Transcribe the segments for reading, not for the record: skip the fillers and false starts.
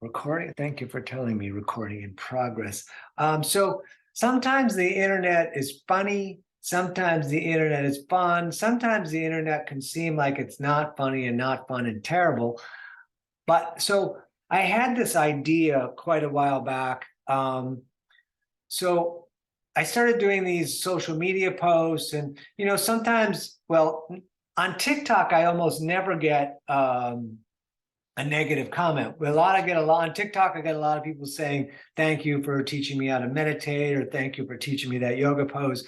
Recording. Thank you for telling me recording in progress. So sometimes the internet is funny. Sometimes the internet is fun. Sometimes the internet can seem like it's not funny and not fun and terrible. But so I had this idea quite a while back. So I started doing these social media posts, and sometimes, well, on TikTok, I almost never get a negative comment. I get a lot on TikTok. I get a lot of people saying, thank you for teaching me how to meditate, or thank you for teaching me that yoga pose.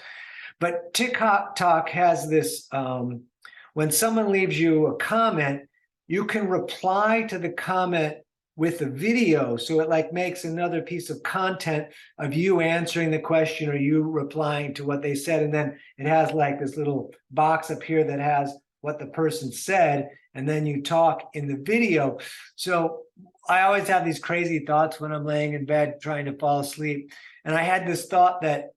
But TikTok has this, when someone leaves you a comment, you can reply to the comment with a video. So it like makes another piece of content of you answering the question or you replying to what they said. And then it has like this little box up here that has what the person said, and then you talk in the video. So I always have these crazy thoughts when I'm laying in bed trying to fall asleep. And I had this thought that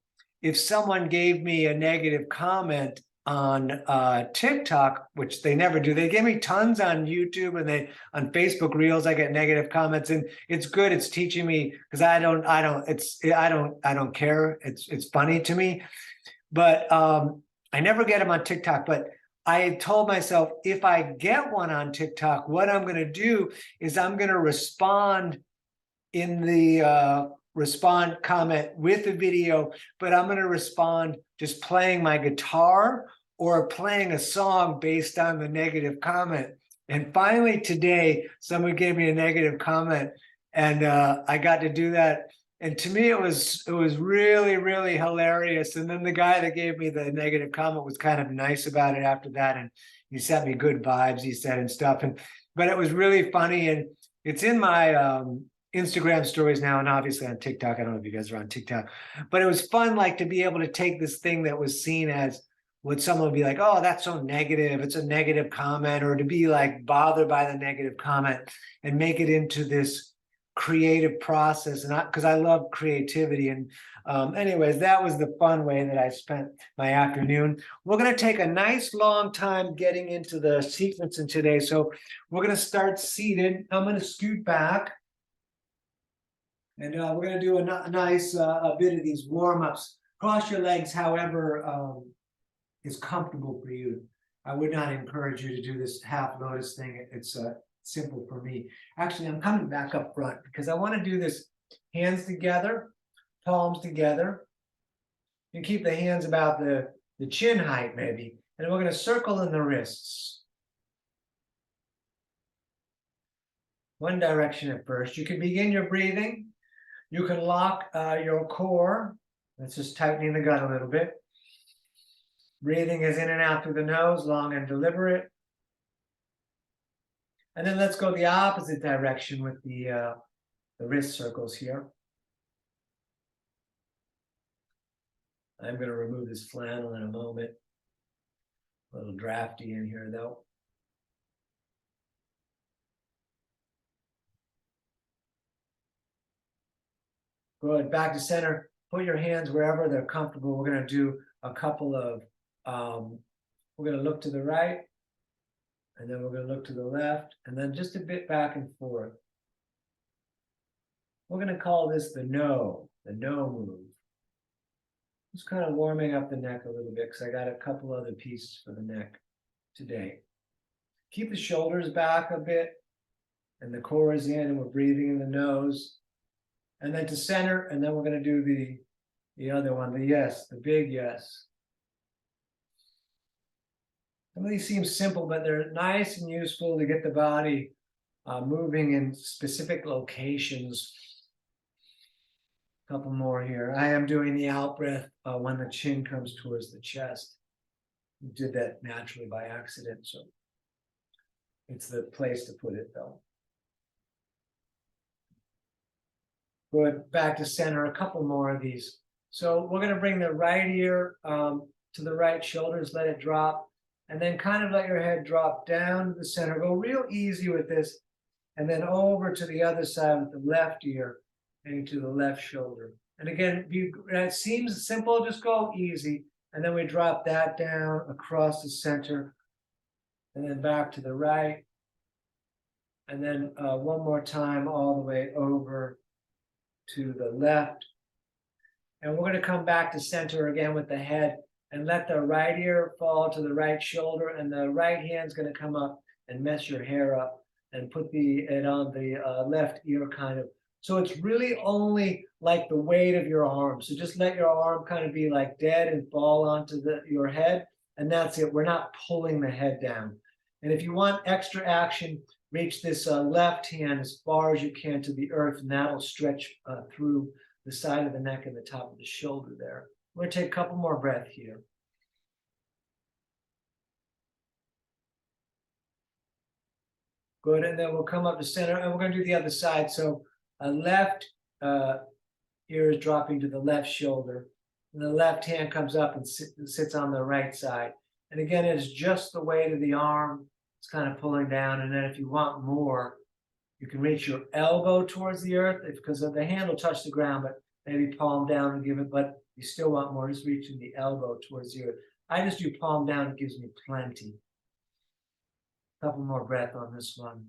if someone gave me a negative comment on TikTok, which they never do, they give me tons on YouTube, and on Facebook Reels I get negative comments, and it's good. It's teaching me, because I don't care. It's funny to me, but I never get them on TikTok. But I told myself, if I get one on TikTok, what I'm going to do is I'm going to respond in the respond comment with a video, but I'm going to respond just playing my guitar or playing a song based on the negative comment. And finally today, someone gave me a negative comment, and I got to do that. And to me, it was really, really hilarious. And then the guy that gave me the negative comment was kind of nice about it after that, and he sent me good vibes, he said, and stuff. But it was really funny, and it's in my Instagram stories now, and obviously on TikTok. I don't know if you guys are on TikTok, but it was fun, like, to be able to take this thing that was seen as what someone would be like, oh, that's so negative, it's a negative comment, or to be like bothered by the negative comment, and make it into this creative process. And because I love creativity. And anyways, that was the fun way that I spent my afternoon. We're going to take a nice long time getting into the sequencing today. So we're going to start seated. I'm going to scoot back, and we're going to do a nice a bit of these warm-ups. Cross your legs however is comfortable for you. I would not encourage you to do this half lotus thing. It's simple for me. Actually, I'm coming back up front because I want to do this hands together, palms together. You keep the hands about the chin height maybe. And we're going to circle in the wrists. One direction at first. You can begin your breathing. You can lock your core. That's just tightening the gut a little bit. Breathing is in and out through the nose, long and deliberate. And then let's go the opposite direction with the wrist circles here. I'm going to remove this flannel in a moment. A little drafty in here, though. Good. Back to center. Put your hands wherever they're comfortable. We're going to do a couple of, we're going to look to the right, and then we're going to look to the left, and then just a bit back and forth. We're going to call this the no move. Just kind of warming up the neck a little bit, because I got a couple other pieces for the neck today. Keep the shoulders back a bit, and the core is in, and we're breathing in the nose. And then to center, and then we're going to do the other one, the yes, the big yes. Some of these seem simple, but they're nice and useful to get the body moving in specific locations. A couple more here. I am doing the out breath when the chin comes towards the chest. You did that naturally by accident, so it's the place to put it, though. Good. Back to center. A couple more of these. So we're going to bring the right ear to the right shoulders, let it drop, and then kind of let your head drop down to the center. Go real easy with this, and then over to the other side with the left ear and to the left shoulder. And again, it seems simple, just go easy. And then we drop that down across the center, and then back to the right, And then one more time all the way over to the left. And we're going to come back to center again with the head and let the right ear fall to the right shoulder, and the right hand's going to come up and mess your hair up and put it on the left ear kind of. So it's really only like the weight of your arm. So just let your arm kind of be like dead and fall onto your head, and that's it. We're not pulling the head down. And if you want extra action, reach this left hand as far as you can to the earth, and that'll stretch through the side of the neck and the top of the shoulder there. We're going to take a couple more breaths here. Good, and then we'll come up to center, and we're going to do the other side. So left ear is dropping to the left shoulder, and the left hand comes up and sits on the right side. And again, it's just the weight of the arm. It's kind of pulling down, and then if you want more, you can reach your elbow towards the earth, because the hand will touch the ground, but maybe palm down and give it, but you still want more, just reaching the elbow towards the earth. I just do palm down, it gives me plenty. A couple more breath on this one.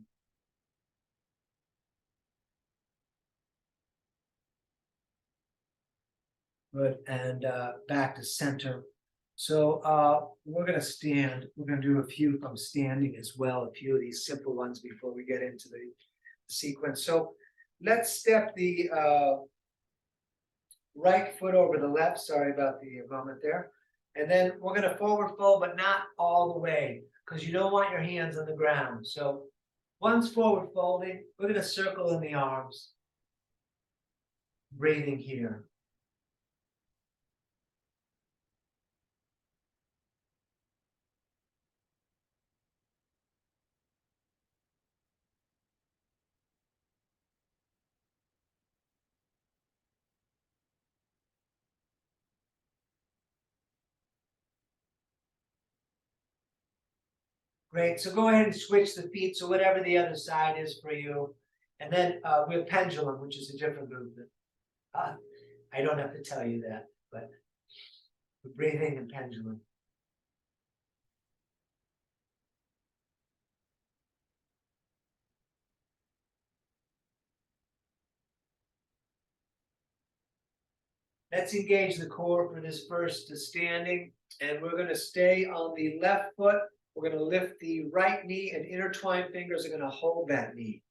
Good, and back to center. So we're going to stand. We're going to do a few from standing as well, a few of these simple ones before we get into the sequence. So let's step the right foot over the left. Sorry about the moment there. And then we're going to forward fold, but not all the way, because you don't want your hands on the ground. So once forward folding, we're going to circle in the arms, breathing here. Great, so go ahead and switch the feet, so whatever the other side is for you. And then we'll pendulum, which is a different movement. I don't have to tell you that, but breathing and pendulum. Let's engage the core for this first standing, and we're going to stay on the left foot. We're going to lift the right knee, and intertwined fingers are going to hold that knee.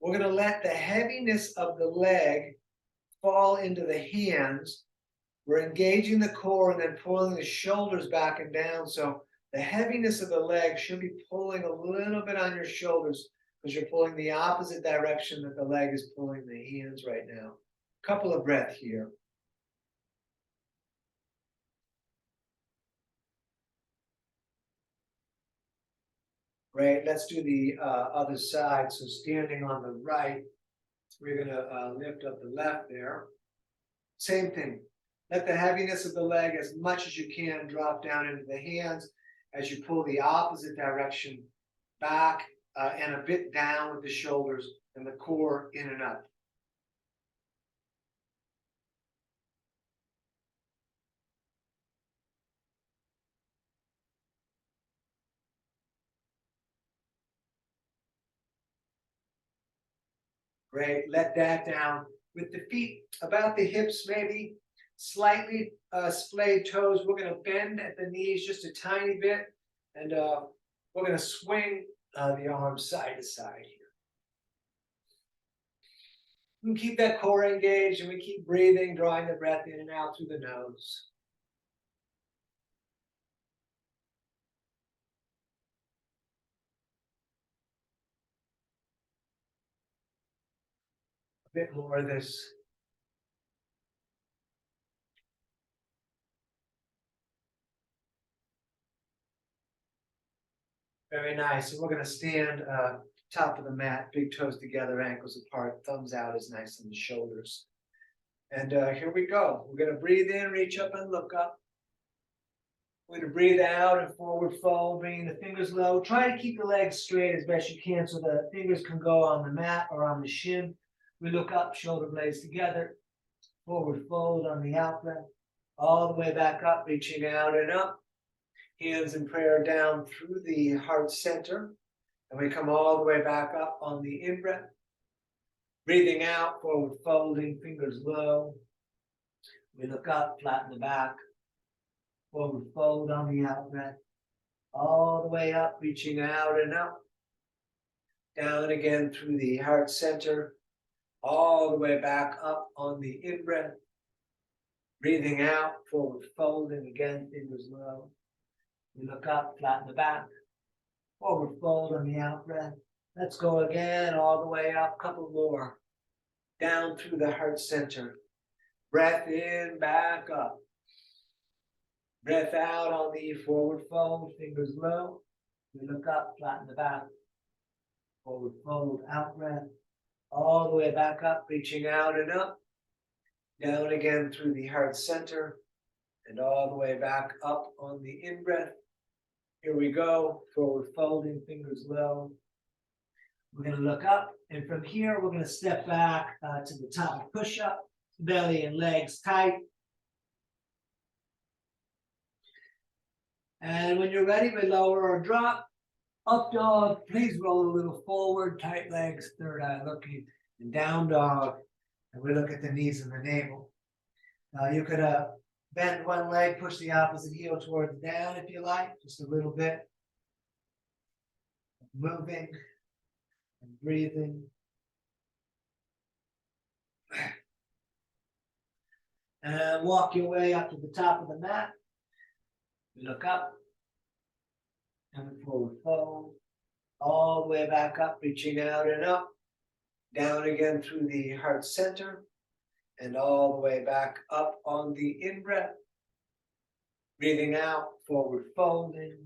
We're going to let the heaviness of the leg fall into the hands. We're engaging the core and then pulling the shoulders back and down. So the heaviness of the leg should be pulling a little bit on your shoulders, because you're pulling the opposite direction that the leg is pulling the hands right now. A couple of breaths here. Right, let's do the other side. So standing on the right, we're going to lift up the left there. Same thing. Let the heaviness of the leg, as much as you can, drop down into the hands as you pull the opposite direction back and a bit down with the shoulders, and the core in and up. Great, let that down. With the feet about the hips, maybe slightly splayed toes, we're going to bend at the knees just a tiny bit, and we're going to swing the arms side to side here. We keep that core engaged, and we keep breathing, drawing the breath in and out through the nose. A bit more of this. Very nice. And we're going to stand top of the mat, big toes together, ankles apart, thumbs out is nice on the shoulders. And here we go. We're going to breathe in, reach up and look up. We're going to breathe out and forward fold, bringing the fingers low. Try to keep the legs straight as best you can so the fingers can go on the mat or on the shin. We look up, shoulder blades together. Forward fold on the out breath. All the way back up, reaching out and up. Hands in prayer down through the heart center. And we come all the way back up on the in-breath. Breathing out, forward folding, fingers low. We look up, flatten the back. Forward fold on the out-breath. All the way up, reaching out and up. Down again through the heart center. All the way back up on the in-breath. Breathing out, forward folding, again, fingers low. We look up, flatten the back. Forward fold on the out-breath. Let's go again, all the way up, couple more. Down through the heart center. Breath in, back up. Breath out on the forward fold, fingers low. We look up, flatten the back. Forward fold, out breath. All the way back up, reaching out and up. Down again through the heart center. And all the way back up on the in-breath. Here we go, forward folding, fingers low. We're going to look up, and from here, we're going to step back to the top of push-up, belly and legs tight. And when you're ready, we lower or drop. Up dog, please roll a little forward, tight legs, third eye looking, and down dog. And we look at the knees and the navel. You could bend one leg, push the opposite heel towards down if you like, just a little bit. Moving and breathing. And walk your way up to the top of the mat. We look up and forward fold. All the way back up, reaching out and up. Down again through the heart center. And all the way back up on the in-breath. Breathing out, forward folding.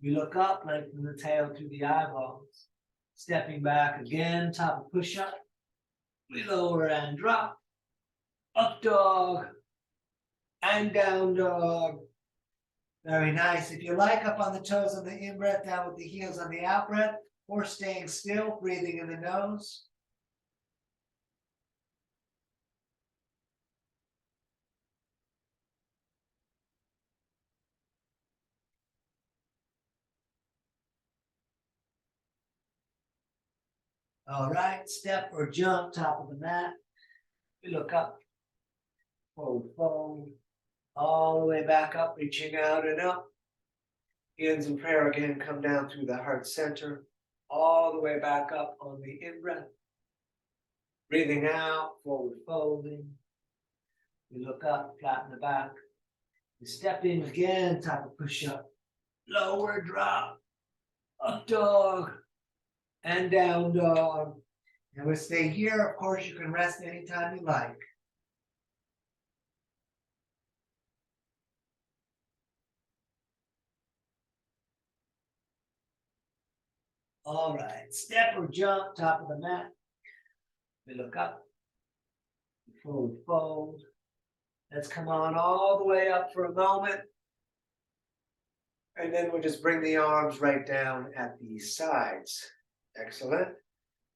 We look up, lengthen the tail through the eyeballs. Stepping back again, top of push-up. We lower and drop. Up dog. And down dog. Very nice. If you like, up on the toes on the in-breath, down with the heels on the out-breath, or staying still, breathing in the nose. All right, step or jump, top of the mat. We look up, forward fold, all the way back up, reaching out and up. Hands in prayer again, come down through the heart center, all the way back up on the in-breath. Breathing out, forward folding. We look up, flatten the back. We step in again, top of push-up. Lower drop, up dog, and down dog. And we'll stay here. Of course, you can rest anytime you like. All right, step or jump, top of the mat. We look up, forward fold. Let's come on all the way up for a moment. And then we'll just bring the arms right down at the sides. Excellent.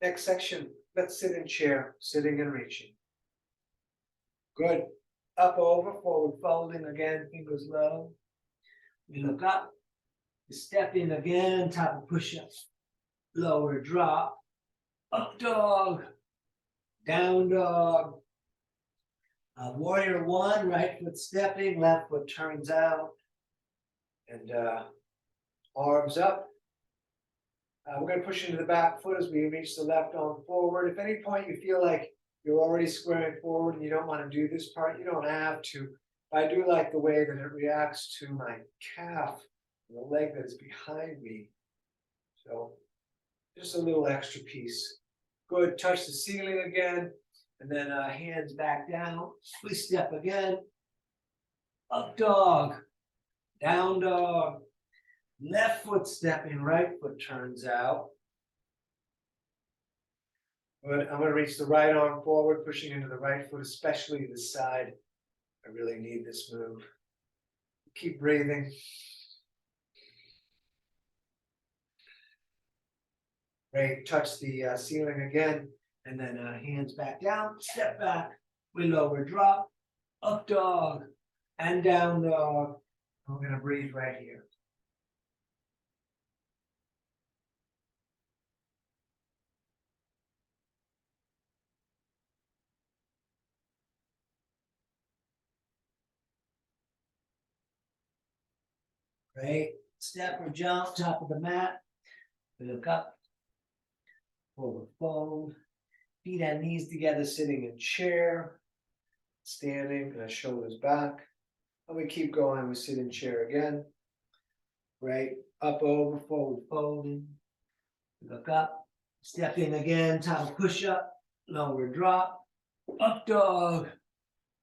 Next section, let's sit in chair, sitting and reaching. Good. Up, over, forward folding again, fingers low. We look up. We step in again, top of push-ups. Lower drop. Up dog. Down dog. Warrior one, right foot stepping, left foot turns out. And arms up. We're going to push into the back foot as we reach the left arm forward. If at any point you feel like you're already squaring forward and you don't want to do this part, you don't have to. I do like the way that it reacts to my calf and the leg that is behind me. So just a little extra piece. Good. Touch the ceiling again. And then hands back down. We step again. Up dog. Down dog. Left foot stepping, right foot turns out. Good. I'm going to reach the right arm forward, pushing into the right foot, especially the side. I really need this move. Keep breathing. Great. Touch the ceiling again, and then hands back down. Step back. We lower, drop. Up dog. And down dog. We're going to breathe right here. right? Step or jump, top of the mat. We look up, forward fold, feet and knees together, sitting in chair, standing, shoulders back. And we keep going, we sit in chair again, right? Up, over, forward folding. Look up, step in again, top push up, lower drop, up dog,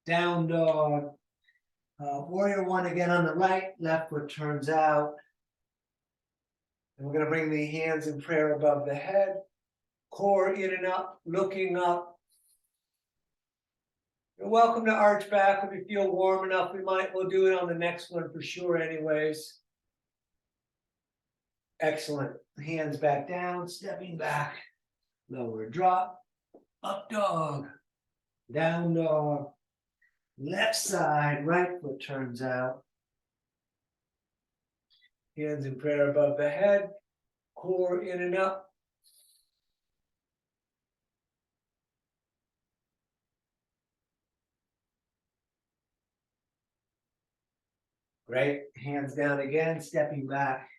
down dog. Warrior one again on the right, left foot turns out. And we're going to bring the hands in prayer above the head, core in and up, looking up. You're welcome to arch back if you feel warm enough. We'll do it on the next one for sure anyways. Excellent. Hands back down, stepping back. Lower drop, up dog, down dog. Left side, right foot turns out. Hands in prayer above the head, core in and up. Great. Hands down again, stepping back.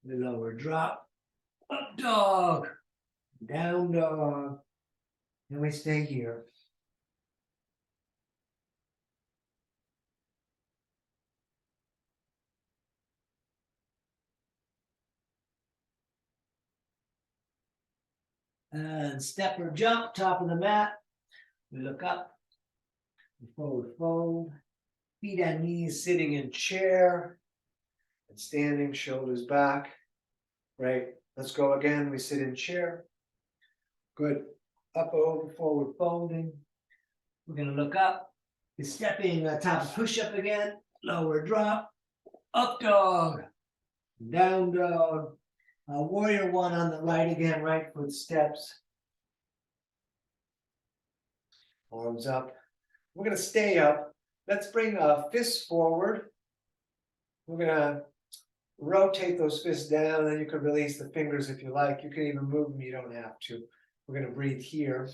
The lower drop, up dog, down dog. And we stay here. And step or jump, top of the mat. We look up, forward fold. Feet and knees sitting in chair. And standing, shoulders back. Great. Let's go again. We sit in chair. Good. Up, over, forward folding. We're going to look up. You're stepping top push up again. Lower drop. Up dog. Down dog. Warrior one on the right again. Right foot steps. Arms up. We're going to stay up. Let's bring fists forward. We're going to rotate those fists down, then you can release the fingers if you like. You can even move them, you don't have to. We're going to breathe here.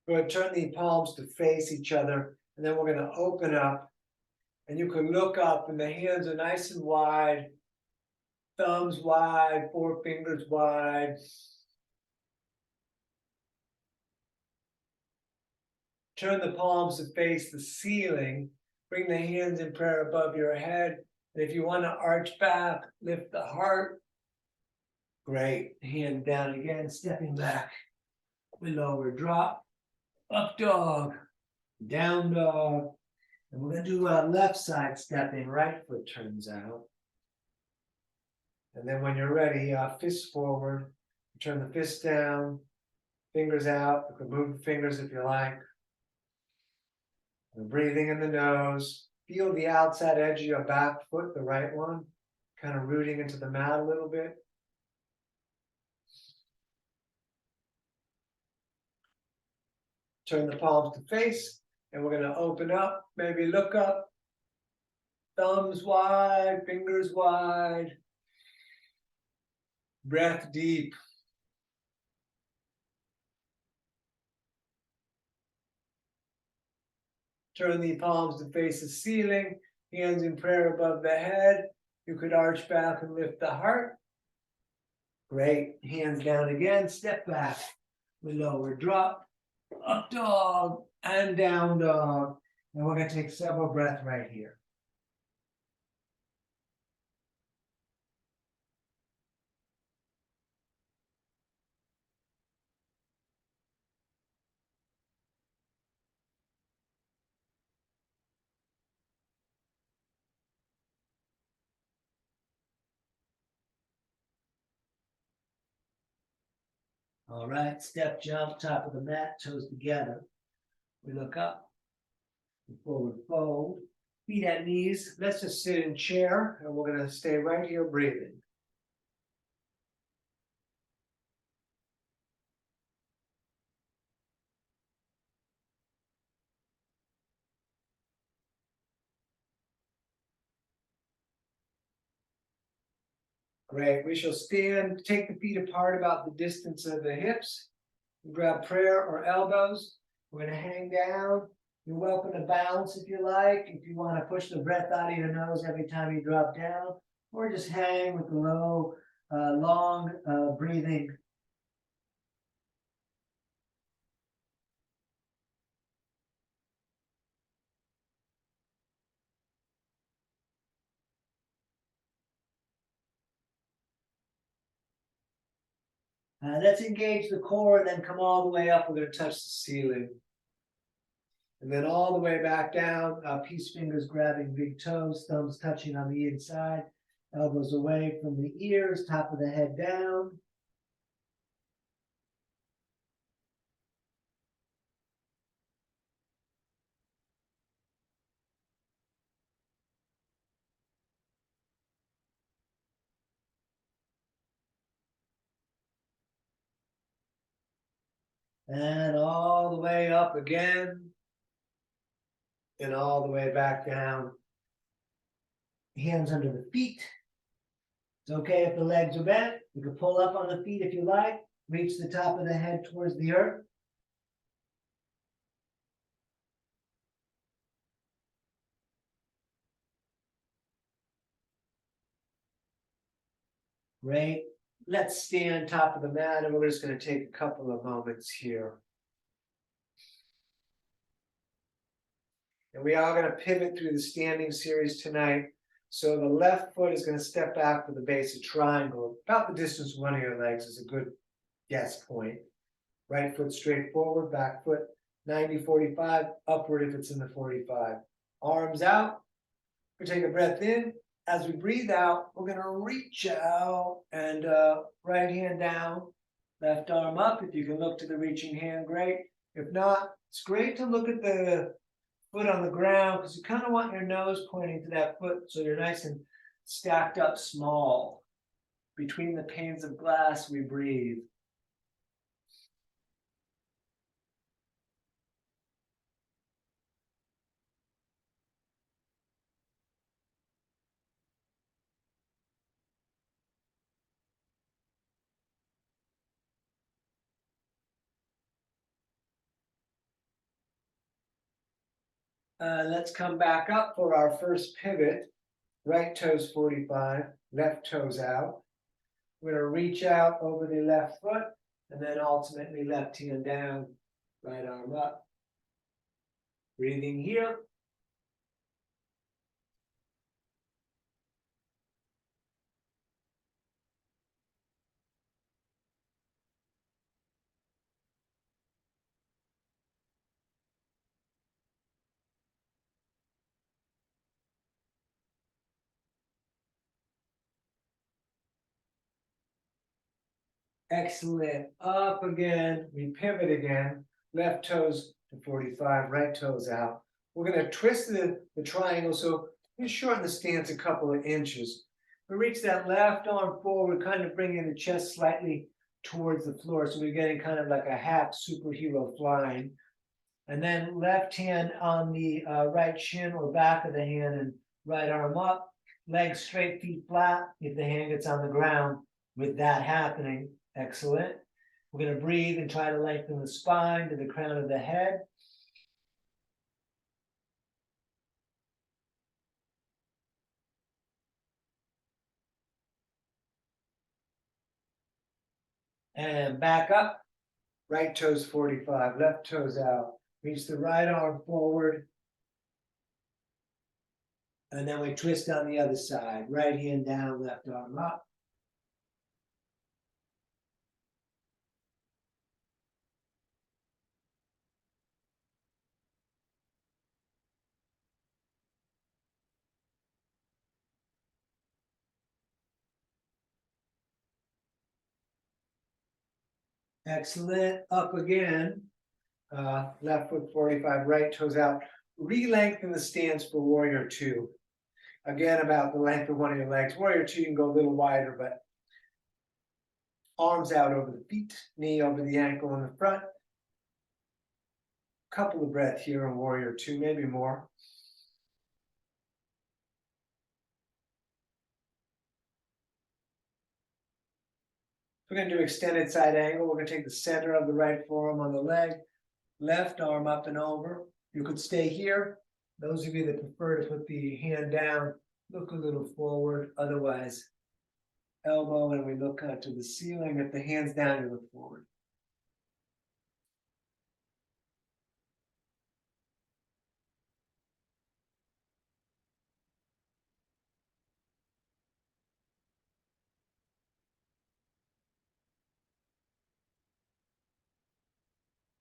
Go ahead, turn the palms to face each other, and then we're going to open up. And you can look up, and the hands are nice and wide, thumbs wide, forefingers wide. Turn the palms to face the ceiling. Bring the hands in prayer above your head. And if you want to arch back, lift the heart. Great. Hand down again, stepping back. We lower drop. Up dog. Down dog. And we're going to do a left side stepping. Right foot turns out. And then when you're ready, fists forward. Turn the fists down. Fingers out. You can move the fingers if you like. And breathing in the nose. Feel the outside edge of your back foot, the right one. Kind of rooting into the mat a little bit. Turn the palms to face, and we're going to open up, maybe look up, thumbs wide, fingers wide, breath deep. Turn the palms to face the ceiling, hands in prayer above the head. You could arch back and lift the heart. Great. Hands down again, step back. We lower drop, up dog, and down dog. And we're going to take several breaths right here. All right, step, jump, top of the mat, toes together. We look up, forward fold, feet at knees. Let's just sit in chair, and we're going to stay right here breathing. Great. We shall stand, take the feet apart about the distance of the hips. Grab prayer or elbows. We're going to hang down. You're welcome to balance if you like. If you want to push the breath out of your nose every time you drop down, or just hang with the low, long breathing. Let's engage the core and then come all the way up. We're going to touch the ceiling. And then all the way back down, peace fingers grabbing big toes, thumbs touching on the inside, elbows away from the ears, top of the head down. And all the way up again. And all the way back down. Hands under the feet. It's okay if the legs are bent. You can pull up on the feet if you like. Reach the top of the head towards the earth. Great. Let's stand top of the mat, and we're just going to take a couple of moments here. And we are going to pivot through the standing series tonight. So the left foot is going to step back for the base of triangle. About the distance of one of your legs is a good guess point. Right foot straight forward, back foot 90-45, upward if it's in the 45. Arms out. We take a breath in. As we breathe out, we're going to reach out and right hand down, left arm up. If you can look to the reaching hand, great. If not, it's great to look at the foot on the ground because you kind of want your nose pointing to that foot so you're nice and stacked up small. Between the panes of glass, we breathe. Let's come back up for our first pivot. Right toes 45, left toes out. We're going to reach out over the left foot and then ultimately left hand down, right arm up. Breathing here. Excellent. Up again. We pivot again. Left toes to 45, right toes out. We're going to twist the triangle so we shorten the stance a couple of inches. We reach that left arm forward, kind of bringing the chest slightly towards the floor. So we're getting kind of like a half superhero flying. And then left hand on the right shin or back of the hand and right arm up. Legs straight, feet flat if the hand gets on the ground. With that happening, excellent. We're going to breathe and try to lengthen the spine to the crown of the head. And back up. Right toes 45, left toes out. Reach the right arm forward. And then we twist on the other side. Right hand down, left arm up. Excellent. Up again. Left foot 45, right toes out. Re-lengthen the stance for warrior two. Again, about the length of one of your legs. Warrior two, you can go a little wider, but arms out over the feet, knee over the ankle in the front. Couple of breaths here in warrior two, maybe more. We're gonna do extended side angle. We're gonna take the center of the right forearm on the leg, left arm up and over. You could stay here. Those of you that prefer to put the hand down, look a little forward. Otherwise, elbow, and we look to the ceiling. If the hand's down, you look forward.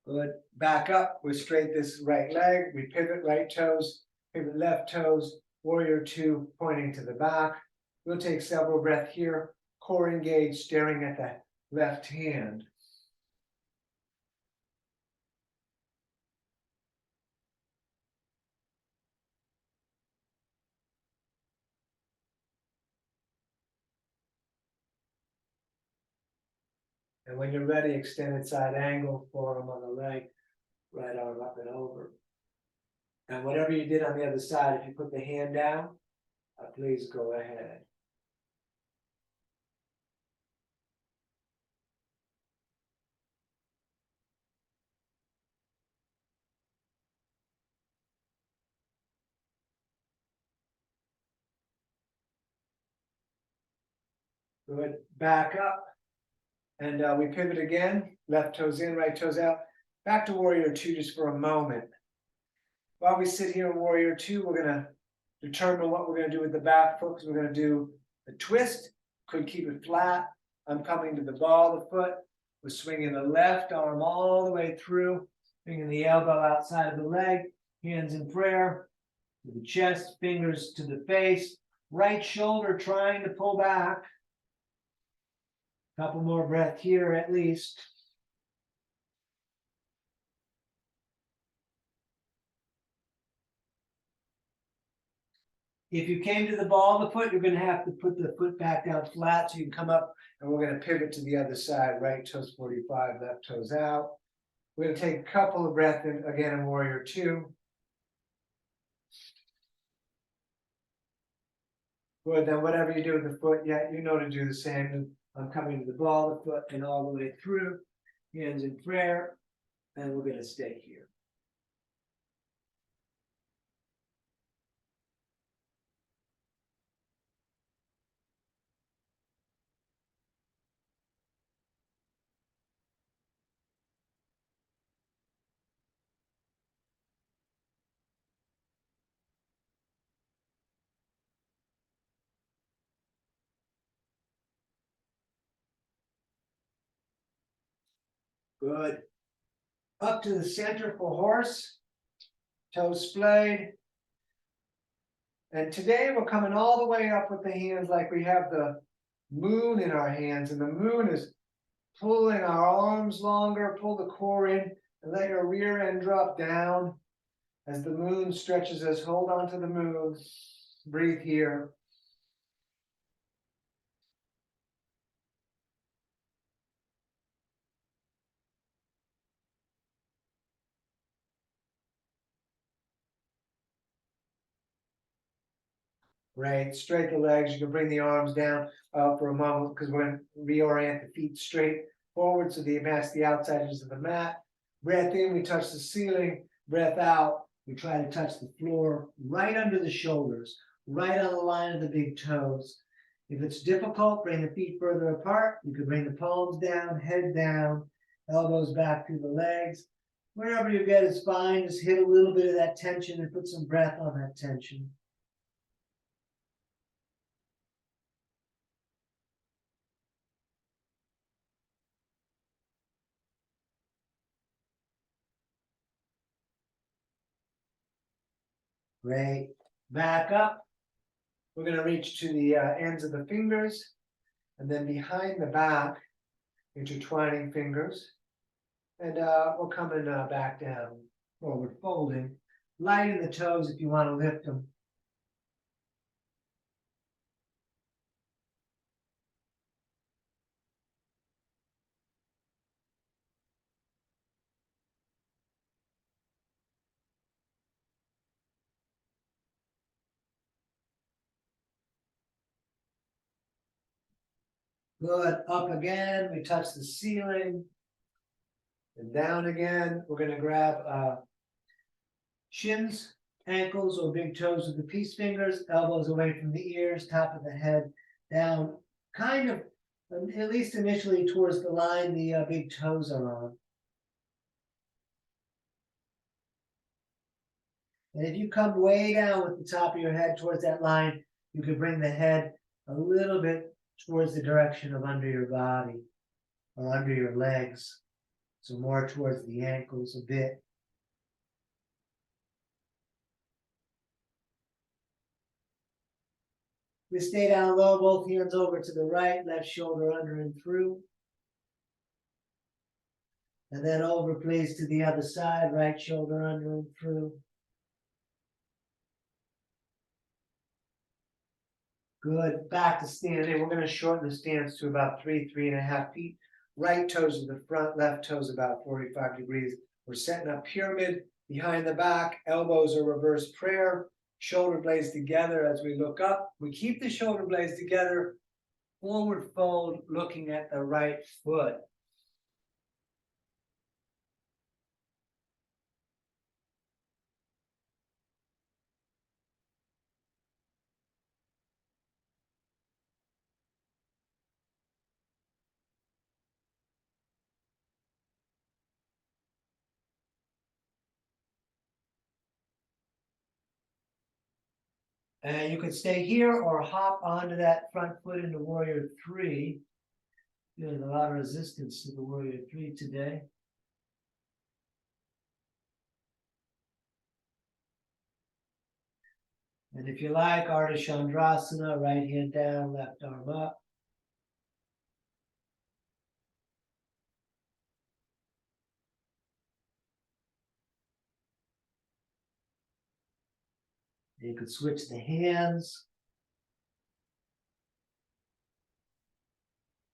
Good. Back up. We straight this right leg. We pivot right toes, pivot left toes. Warrior two, pointing to the back. We'll take several breaths here. Core engaged, staring at the left hand. And when you're ready, extended side angle, forearm on the leg, right arm up and over. And whatever you did on the other side, if you put the hand down, please go ahead. Good. Back up. And we pivot again. Left toes in, right toes out. Back to warrior two just for a moment. While we sit here in warrior two, we're going to determine what we're going to do with the back foot. We're going to do a twist. Could keep it flat. I'm coming to the ball of the foot. We're swinging the left arm all the way through, bringing the elbow outside of the leg, hands in prayer, to the chest, fingers to the face, right shoulder trying to pull back. Couple more breaths here at least. If you came to the ball of the foot, you're going to have to put the foot back down flat so you can come up, and we're going to pivot to the other side. Right toes 45, left toes out. We're going to take a couple of breaths in, again in warrior two. Good, then whatever you do with the foot, yeah, you know to do the same. I'm coming to the ball of the foot and all the way through. Hands in prayer, and we're going to stay here. Good. Up to the center for horse, toes splayed. And today we're coming all the way up with the hands like we have the moon in our hands, and the moon is pulling our arms longer, pull the core in, and let your rear end drop down as the moon stretches us. Hold on to the moon. Breathe here. Right, straight the legs. You can bring the arms down for a moment because we're going to reorient the feet straight forward so they match the outside edges of the mat. Breath in, we touch the ceiling. Breath out, we try to touch the floor right under the shoulders, right on the line of the big toes. If it's difficult, bring the feet further apart. You can bring the palms down, head down, elbows back through the legs. Wherever you get is fine. Just hit a little bit of that tension and put some breath on that tension. Great. Back up. We're going to reach to the ends of the fingers, and then behind the back, intertwining fingers. And we're coming back down, forward folding. Lighten the toes if you want to lift them. Good, up again, we touch the ceiling. And down again, we're gonna grab shins, ankles, or big toes with the peace fingers, elbows away from the ears, top of the head down, kind of, at least initially towards the line the big toes are on. And if you come way down with the top of your head towards that line, you could bring the head a little bit towards the direction of under your body or under your legs. So more towards the ankles a bit. We stay down low, both hands over to the right, left shoulder under and through. And then over, please, to the other side, right shoulder under and through. Good, back to standing. We're gonna shorten the stance to about 3.5 feet. Right toes to the front, left toes about 45 degrees. We're setting up pyramid behind the back, elbows are reverse prayer, shoulder blades together as we look up. We keep the shoulder blades together, forward fold, looking at the right foot. And you could stay here or hop onto that front foot into warrior three. There's a lot of resistance to the warrior three today. And if you like, Ardha Chandrasana, right hand down, left arm up. You could switch the hands.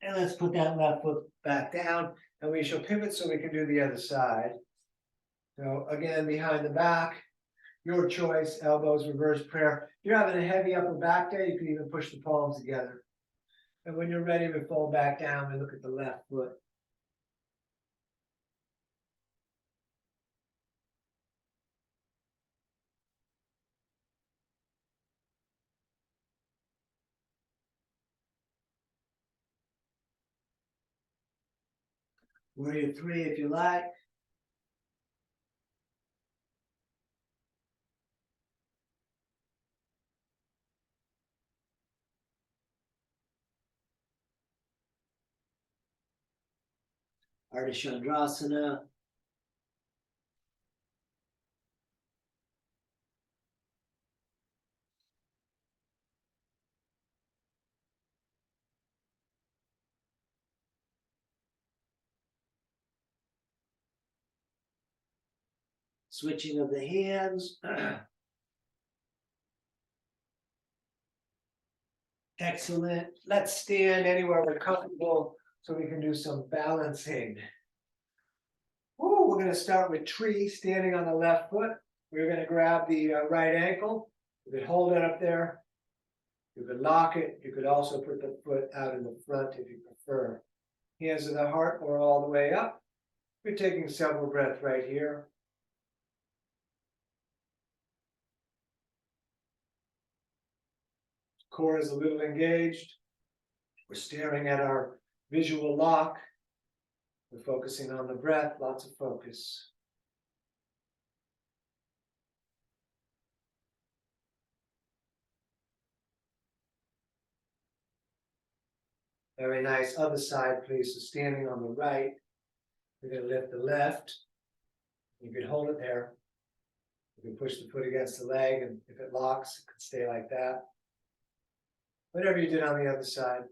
And let's put that left foot back down, and we shall pivot so we can do the other side. So again, behind the back, your choice, elbows, reverse prayer. If you're having a heavy upper back day, you can even push the palms together. And when you're ready, we fold back down and look at the left foot. Warrior three, if you like. Ardha Chandrasana. Switching of the hands. Excellent. Let's stand anywhere we're comfortable so we can do some balancing. Oh, we're going to start with tree, standing on the left foot. We're going to grab the right ankle. You could hold it up there. You could lock it. You could also put the foot out in the front if you prefer. Hands to the heart or all the way up. We're taking several breaths right here. Core is a little engaged. We're staring at our visual lock. We're focusing on the breath, lots of focus. Very nice. Other side, please. So standing on the right, we're going to lift the left. You could hold it there. You can push the foot against the leg, and if it locks, it could stay like that. Whatever you did on the other side.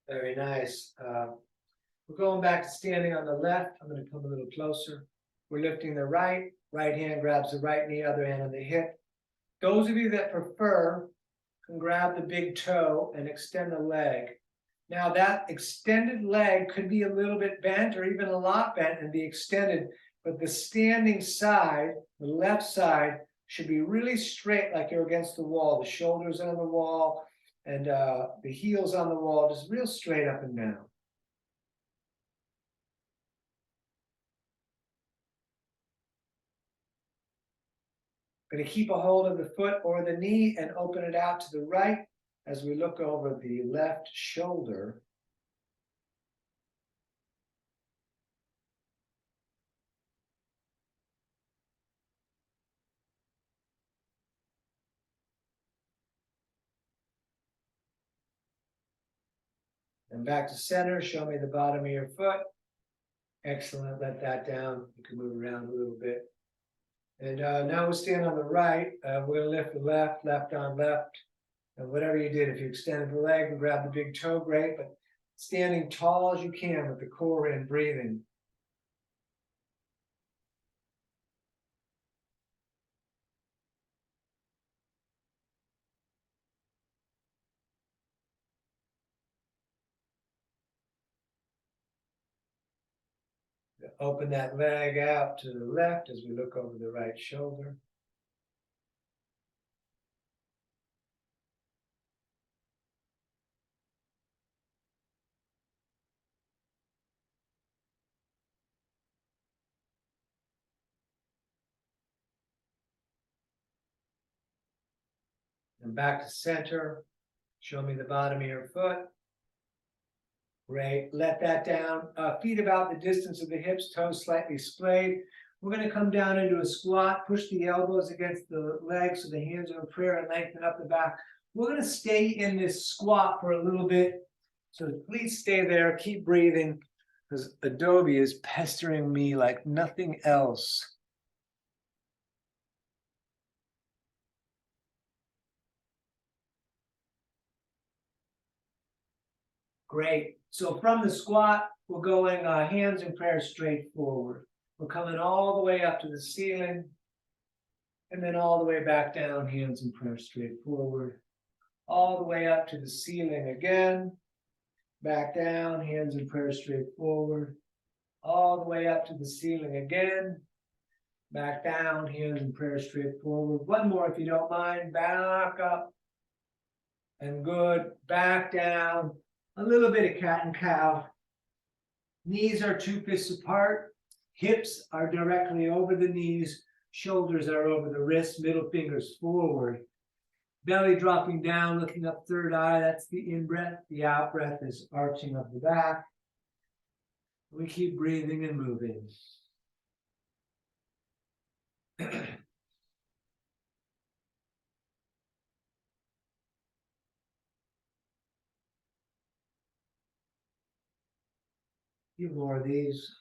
Very nice. We're going back to standing on the left. I'm going to come a little closer. We're lifting the right hand grabs the right knee, other hand on the hip. Those of you that prefer can grab the big toe and extend the leg. Now that extended leg could be a little bit bent or even a lot bent and be extended, but the standing side, the left side, should be really straight like you're against the wall. The shoulders on the wall and the heels on the wall, just real straight up and down. Going to keep a hold of the foot or the knee and open it out to the right as we look over the left shoulder. And back to center, show me the bottom of your foot. Excellent, let that down. You can move around a little bit. And now we'll stand on the right. We're going to lift the left, left on left. And whatever you did, if you extended the leg and grabbed the big toe, great. But standing tall as you can with the core in, breathing. Open that leg out to the left as we look over the right shoulder. And back to center. Show me the bottom of your foot. Great. Let that down. Feet about the distance of the hips, toes slightly splayed. We're going to come down into a squat, push the elbows against the legs so the hands are in prayer and lengthen up the back. We're going to stay in this squat for a little bit. So please stay there. Keep breathing because Adobe is pestering me like nothing else. Great. So from the squat, we're going hands in prayer straight forward. We're coming all the way up to the ceiling and then all the way back down, hands in prayer straight forward. All the way up to the ceiling again. Back down, hands in prayer straight forward. All the way up to the ceiling again. Back down, hands in prayer straight forward. One more if you don't mind. Back up. And good. Back down. A little bit of cat and cow. Knees are 2 fists apart. Hips are directly over the knees. Shoulders are over the wrists. Middle fingers forward. Belly dropping down, looking up third eye. That's the in-breath. The out-breath is arching of the back. We keep breathing and moving. few more of these.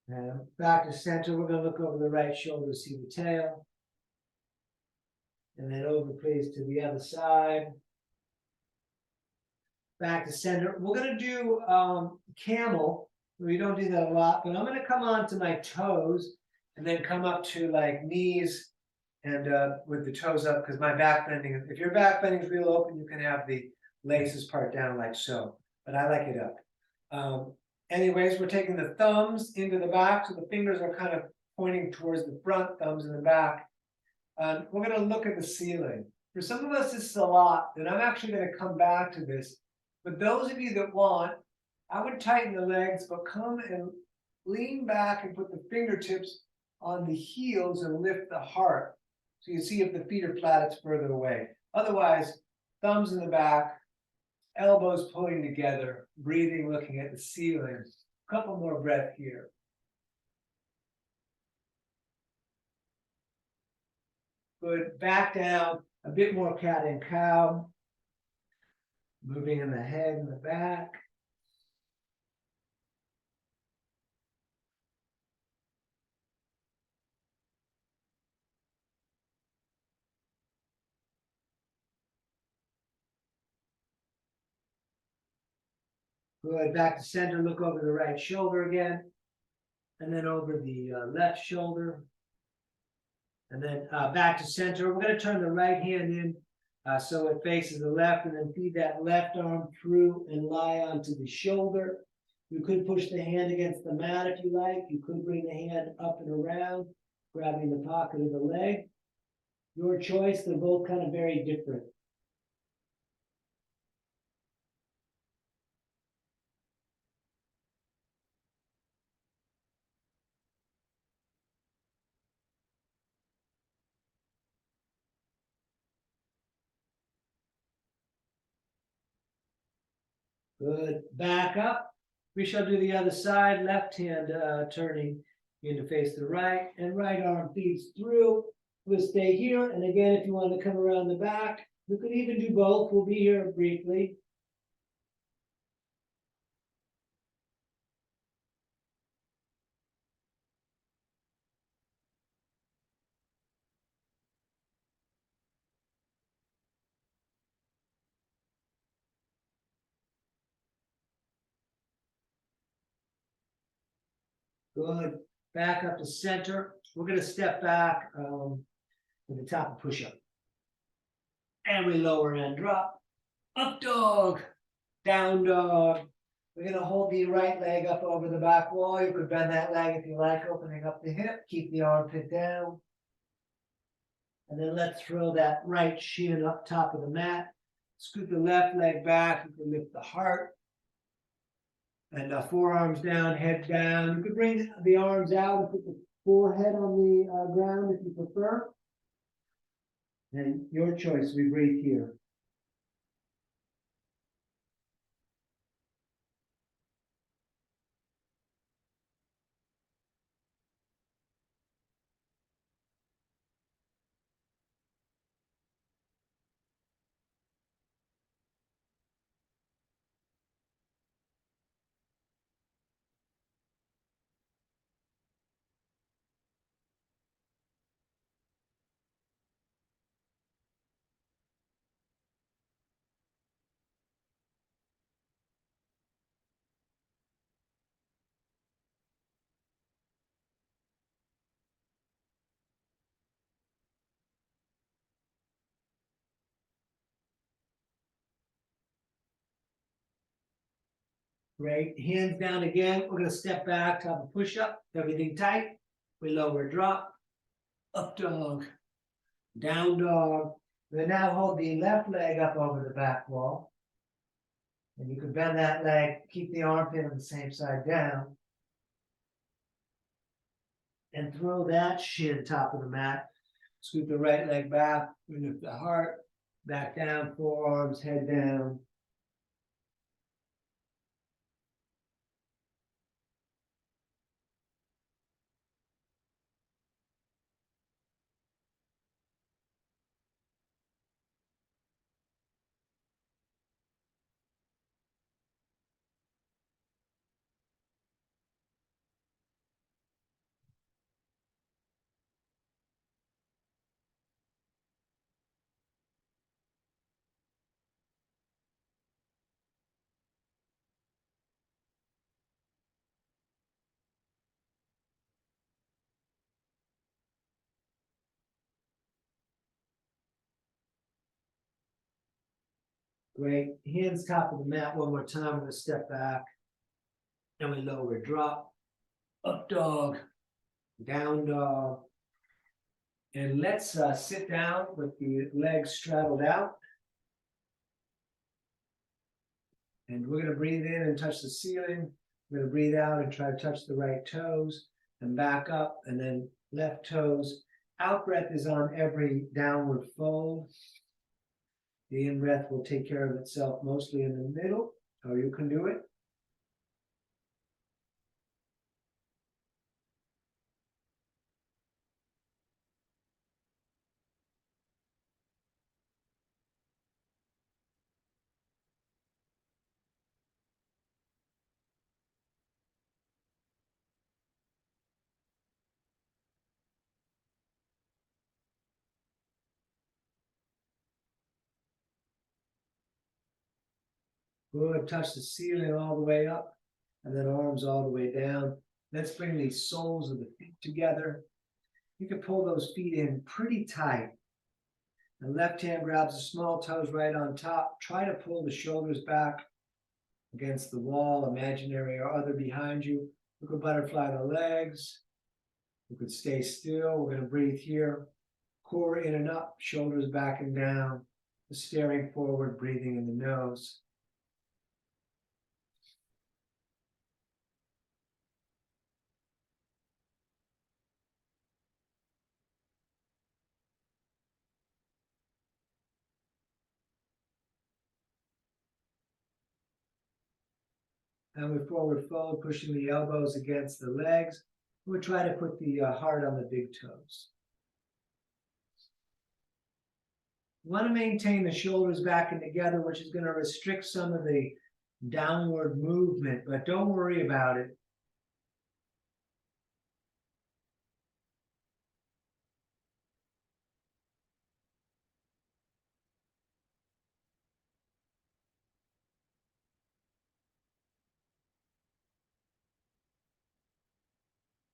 And back to center, we're going to look over the right shoulder to see the tail. And then over, please, to the other side. Back to center. We're going to do camel. We don't do that a lot, but I'm going to come on to my toes and then come up to like knees and with the toes up because my back bending, if your back bending is real open, you can have the laces part down like so, but I like it up. Anyways, we're taking the thumbs into the back, so the fingers are kind of pointing towards the front, thumbs in the back. We're going to look at the ceiling. For some of us, this is a lot, and I'm actually going to come back to this. But those of you that want, I would tighten the legs, but come and lean back and put the fingertips on the heels and lift the heart. So you see if the feet are flat, it's further away. Otherwise, thumbs in the back, elbows pulling together, breathing, looking at the ceiling. A couple more breaths here. Good. Back down, a bit more cat and cow. Moving in the head and the back. Good, back to center, look over the right shoulder again. And then over the left shoulder. And then back to center. We're gonna turn the right hand in so it faces the left, and then feed that left arm through and lie onto the shoulder. You could push the hand against the mat if you like. You could bring the hand up and around, grabbing the pocket of the leg. Your choice, they're both kind of very different. Good, back up. We shall do the other side, left hand turning in to face the right, and right arm feeds through. We'll stay here, and again, if you want to come around the back, you could even do both. We'll be here briefly. Good. Back up to center. We're going to step back to the top of push-up. And we lower and drop. Up dog. Down dog. We're going to hold the right leg up over the back wall. You could bend that leg if you like, opening up the hip. Keep the armpit down. And then let's throw that right shin up top of the mat. Scoot the left leg back. You can lift the heart. And forearms down, head down. You could bring the arms out and put the forehead on the ground if you prefer. And your choice, we breathe here. Great. Hands down again. We're going to step back, top of push-up. Everything tight. We lower, drop. Up dog. Down dog. We now hold the left leg up over the back wall. And you can bend that leg, keep the armpit on the same side down. And throw that shin top of the mat. Scoot the right leg back. We lift the heart. Back down, forearms, head down. Great. Hands top of the mat one more time. We're going to step back. And we lower, drop. Up dog. Down dog. And let's sit down with the legs straddled out. And we're going to breathe in and touch the ceiling. We're going to breathe out and try to touch the right toes. And back up. And then left toes. Out breath is on every downward fold. The in-breath will take care of itself mostly in the middle, or you can do it. Good, touch the ceiling all the way up, and then arms all the way down. Let's bring the soles of the feet together. You can pull those feet in pretty tight. The left hand grabs the small toes right on top. Try to pull the shoulders back against the wall, imaginary or other behind you. You could butterfly the legs. You could stay still. We're going to breathe here. Core in and up, shoulders back and down. Staring forward, breathing in the nose. And we forward fold, pushing the elbows against the legs. We'll try to put the heart on the big toes. We want to maintain the shoulders back and together, which is going to restrict some of the downward movement, but don't worry about it.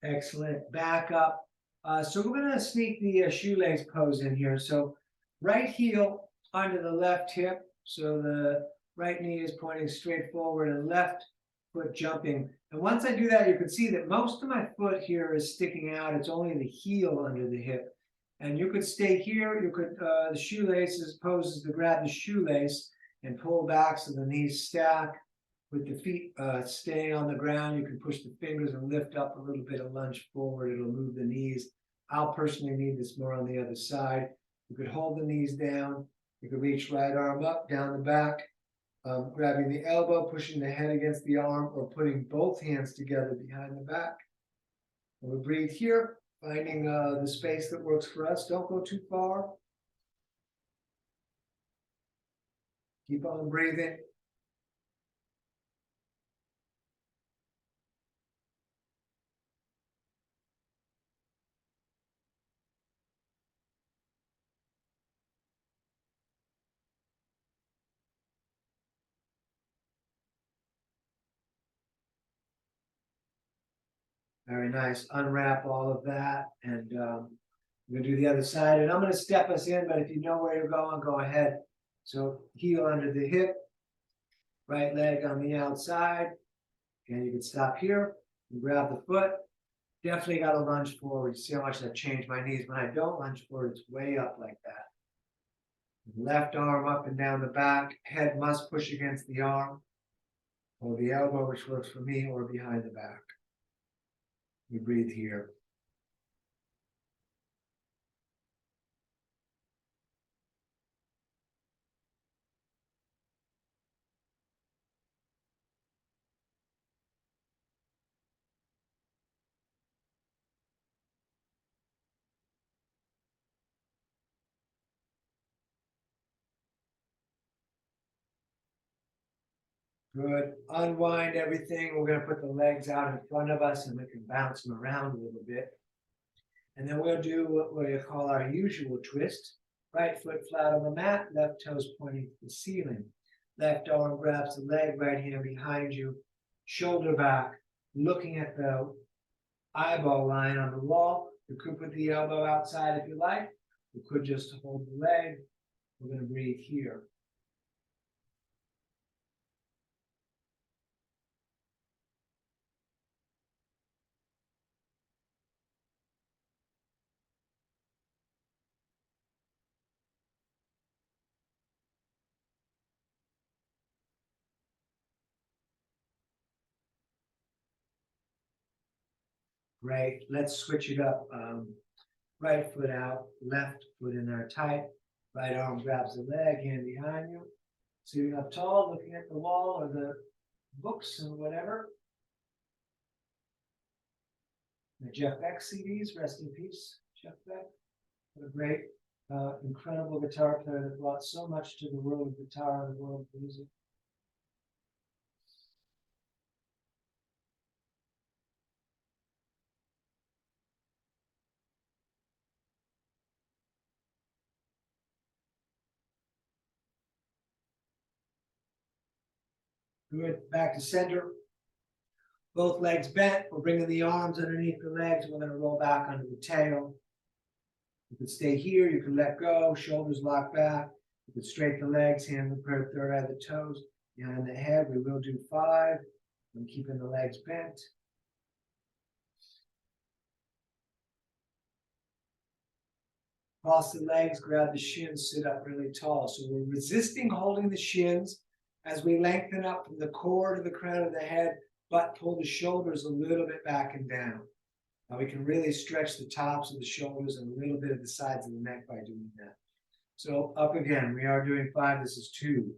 Excellent. Back up. So we're going to sneak the shoelace pose in here. So right heel onto the left hip. So the right knee is pointing straight forward and left foot jumping. And once I do that, you can see that most of my foot here is sticking out. It's only the heel under the hip. And you could stay here. You could, the shoelaces poses to grab the shoelace and pull back so the knees stack. With the feet staying on the ground, you can push the fingers and lift up a little bit and lunge forward. It'll move the knees. I'll personally need this more on the other side. You could hold the knees down. You could reach right arm up, down the back, grabbing the elbow, pushing the head against the arm, or putting both hands together behind the back. And we breathe here, finding the space that works for us. Don't go too far. Keep on breathing. Very nice. Unwrap all of that, and we're going to do the other side. And I'm going to step us in, but if you know where you're going, go ahead. So heel under the hip, right leg on the outside, and you can stop here and grab the foot. Definitely got to lunge forward. See how much that changed my knees. When I don't lunge forward, it's way up like that. Left arm up and down the back. Head must push against the arm, or the elbow, which works for me, or behind the back. We breathe here. Good. Unwind everything. We're going to put the legs out in front of us and we can bounce them around a little bit. And then we'll do what we call our usual twist. Right foot flat on the mat, left toes pointing to the ceiling. Left arm grabs the leg, right hand behind you, shoulder back, looking at the eyeball line on the wall. You could put the elbow outside if you like. You could just hold the leg. We're going to breathe here. Great. Let's switch it up. Right foot out, left foot in there tight. Right arm grabs the leg, hand behind you. Sitting up tall, looking at the wall or the books and whatever. The Jeff Beck CDs, rest in peace, Jeff Beck. What a great, incredible guitar player that brought so much to the world of guitar and the world of music. Good, back to center. Both legs bent, we're bringing the arms underneath the legs, we're gonna roll back onto the tail. You can stay here, you can let go, shoulders lock back. You can straighten the legs, hand the third eye of the toes, behind the head. We will do 5. I'm keeping the legs bent. Cross the legs, grab the shins, sit up really tall. So we're resisting holding the shins as we lengthen up from the core to the crown of the head, but pull the shoulders a little bit back and down. Now we can really stretch the tops of the shoulders and a little bit of the sides of the neck by doing that. So up again, we are doing 5, this is 2.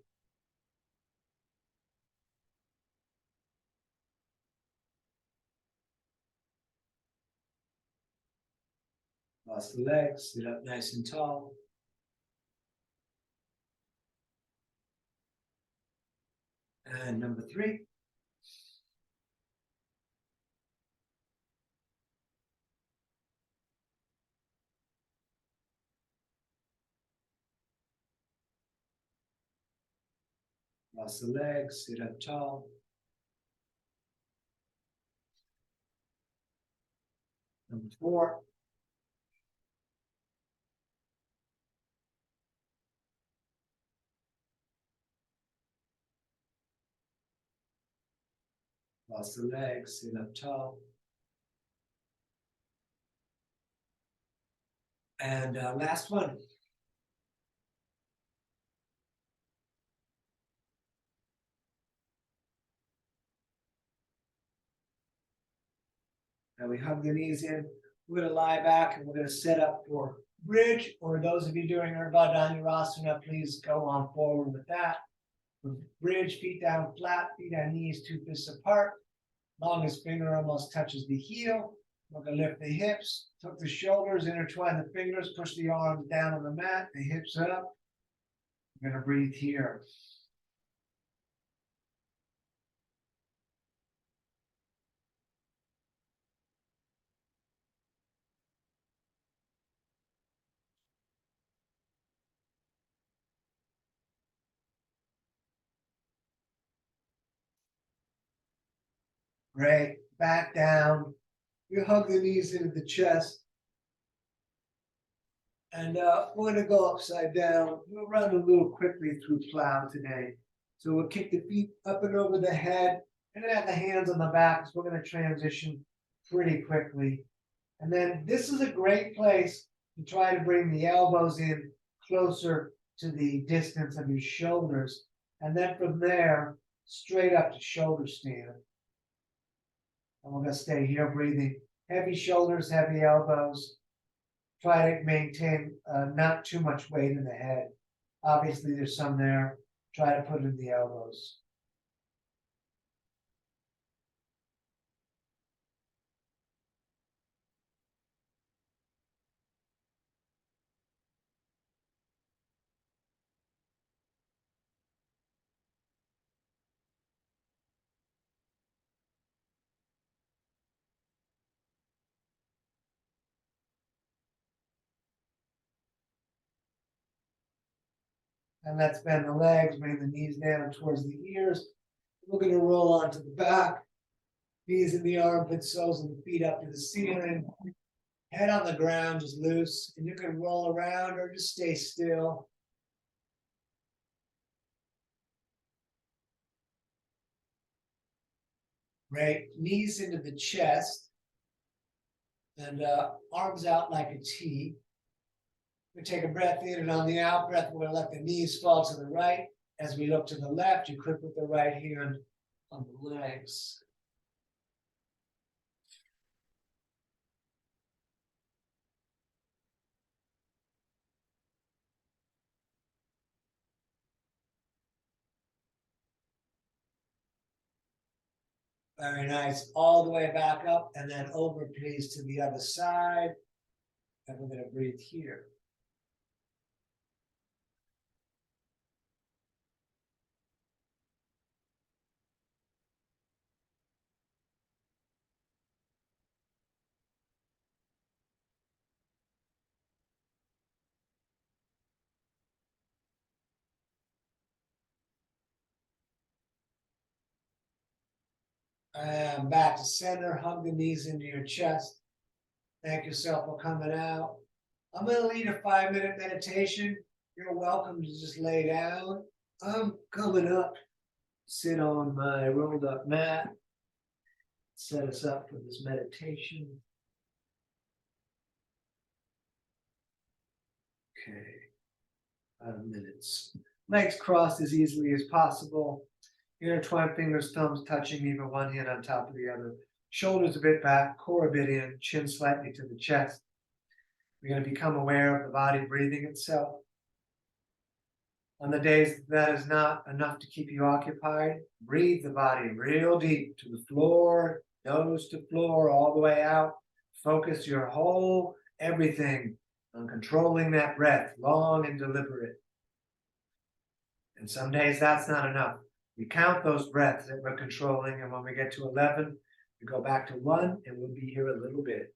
Cross the legs, sit up nice and tall. And number 3. Cross the legs, sit up tall. Number 4. Cross the legs, sit up tall. And last one. Now we hug the knees in. We're gonna lie back and we're gonna set up for bridge, or those of you doing Urdhva Dhanurasana, please go on forward with that. Bridge, feet down flat, feet on knees, 2 fists apart. Longest finger almost touches the heel. We're gonna lift the hips, tuck the shoulders, intertwine the fingers, push the arms down on the mat, the hips up. We're gonna breathe here. Great, back down. You hug the knees into the chest. And we're gonna go upside down. We'll run a little quickly through plow today. So we'll kick the feet up and over the head, and then have the hands on the back, so we're gonna transition pretty quickly. And then this is a great place to try to bring the elbows in closer to the distance of your shoulders. And then from there, straight up to shoulder stand. And we're gonna stay here breathing. Heavy shoulders, heavy elbows. Try to maintain not too much weight in the head. Obviously, there's some there. Try to put it in the elbows. And let's bend the legs, bring the knees down towards the ears. We're going to roll onto the back. Knees in the armpits, soles of the feet up to the ceiling. Head on the ground, just loose. And you can roll around or just stay still. Great. Knees into the chest. And arms out like a T. We take a breath in, and on the out breath, we're going to let the knees fall to the right. As we look to the left, you click with the right hand on the legs. Very nice. All the way back up and then over, please, to the other side. And we're going to breathe here. And back to center, hug the knees into your chest. Thank yourself for coming out. I'm gonna lead a 5-minute meditation. You're welcome to just lay down. I'm coming up, sit on my rolled up mat, set us up for this meditation. Okay, 5 minutes. Legs crossed as easily as possible. Intertwine fingers, thumbs touching, either one hand on top of the other. Shoulders a bit back, core a bit in, chin slightly to the chest. We're going to become aware of the body breathing itself. On the days that is not enough to keep you occupied, breathe the body real deep to the floor, nose to floor, all the way out. Focus your whole everything on controlling that breath, long and deliberate. And some days that's not enough. We count those breaths that we're controlling, and when we get to 11, we go back to 1, and we'll be here a little bit.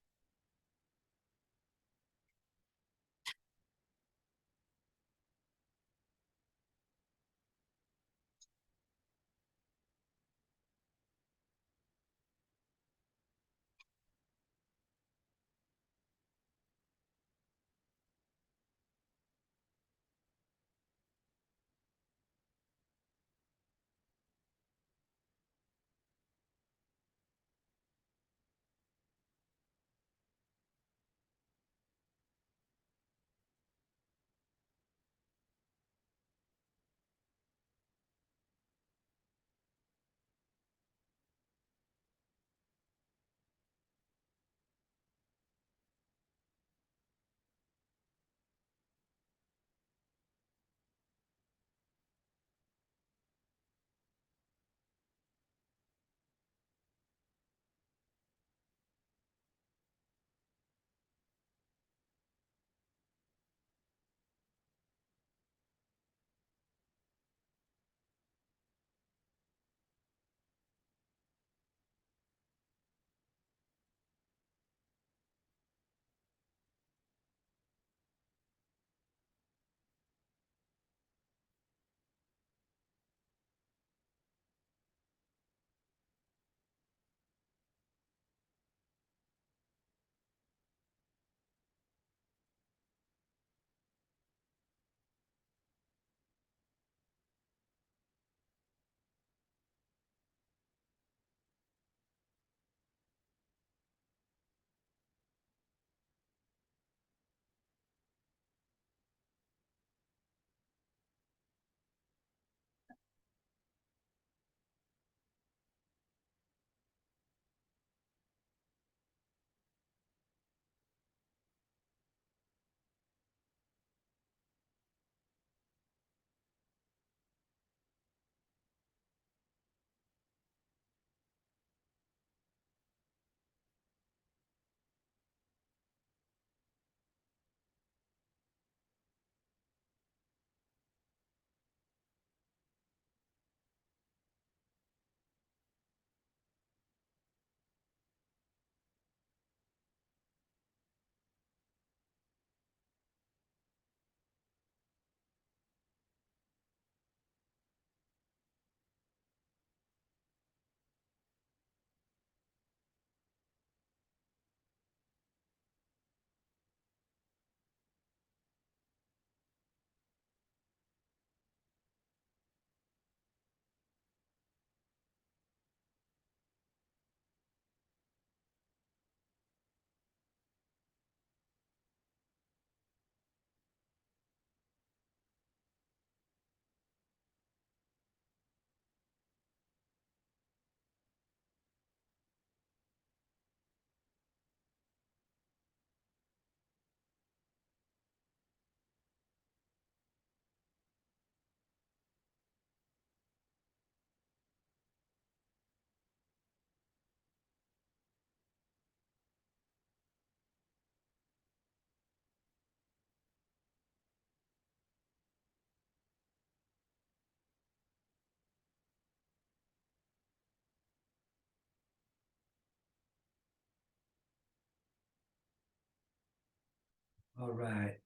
All right.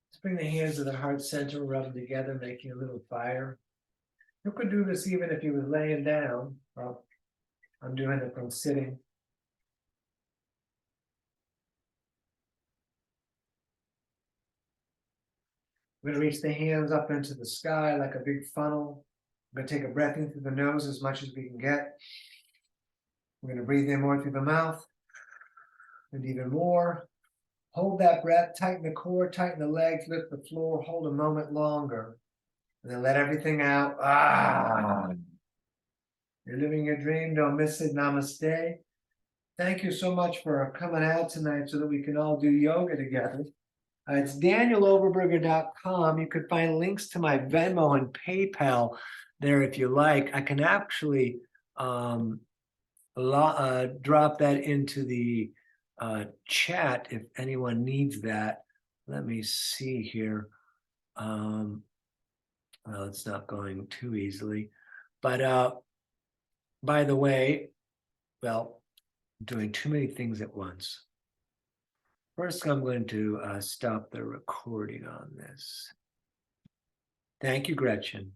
Let's bring the hands to the heart center, rub them together, making a little fire. You could do this even if you were laying down. Well, I'm doing it from sitting. I'm gonna reach the hands up into the sky like a big funnel. I'm gonna take a breath in through the nose as much as we can get. We're gonna breathe in more through the mouth. And even more. Hold that breath, tighten the core, tighten the legs, lift the floor, hold a moment longer. And then let everything out. You're living your dream, don't miss it. Namaste. Thank you so much for coming out tonight so that we can all do yoga together. It's danieloverberger.com. You could find links to my Venmo and PayPal there if you like. I can actually drop that into the chat if anyone needs that. Let me see here. Well, it's not going too easily. But by the way, well, I'm doing too many things at once. First, I'm going to stop the recording on this. Thank you, Gretchen.